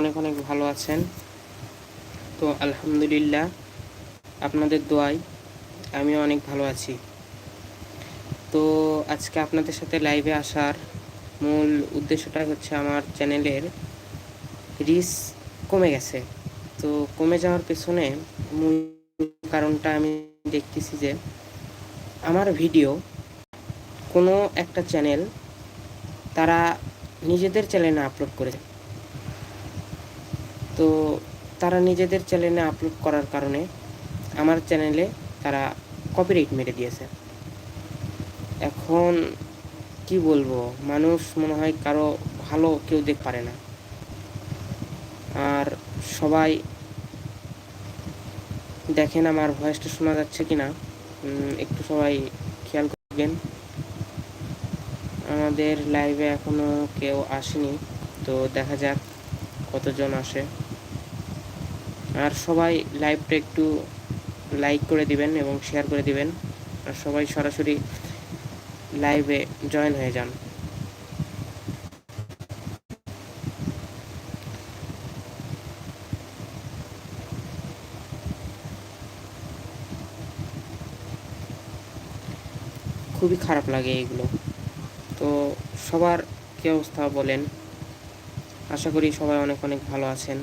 অনেক অনেক ভালো আছেন। তো আলহামদুলিল্লাহ, আপনাদের দোয়ায় আমিও অনেক ভালো আছি। তো আজকে আপনাদের সাথে লাইভে আসার মূল উদ্দেশ্যটাই হচ্ছে আমার চ্যানেলের রিচ কমে গেছে। তো কমে যাওয়ার পেছনে মূল কারণটা আমি দেখতেছি যে আমার ভিডিও কোনো একটা চ্যানেল তারা নিজেদের চ্যানেলে আপলোড করেছে। তো তারা নিজেদের চ্যানেলে আপলোড করার কারণে আমার চ্যানেলে তারা কপিরাইট মেরে দিয়েছে। এখন কি বলবো, মানুষ মনে হয় কারো ভালো কেউ দেখতে পারে না। আর সবাই দেখেন আমার ভয়েসটা শোনা যাচ্ছে কিনা, একটু সবাই খেয়াল করবেন। আমাদের লাইভে এখনো কেউ আসেনি, তো দেখা যাক কতজন আসে। আর সবাই লাইভটা একটু লাইক করে দিবেন এবং শেয়ার করে দিবেন, আর সবাই সরাসরি লাইভে জয়েন হয়ে যান। খুবই খারাপ লাগে এইগুলো। তো সবার কী অবস্থা বলেন? আশা করি সবাই অনেক অনেক ভালো আছেন।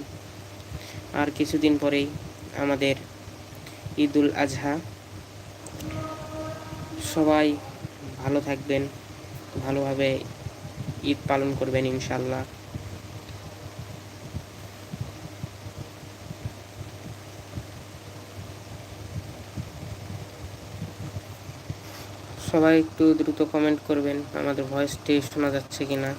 আর কিছুদিন পরেই আমাদের ঈদুল আজহা। সবাই ভালো থাকবেন, ভালোভাবে ঈদ পালন করবেন ইনশাল্লাহ। সবাই একটু দ্রুত কমেন্ট করবেন আমাদের ভয়েসটি শোনা যাচ্ছে কিনা।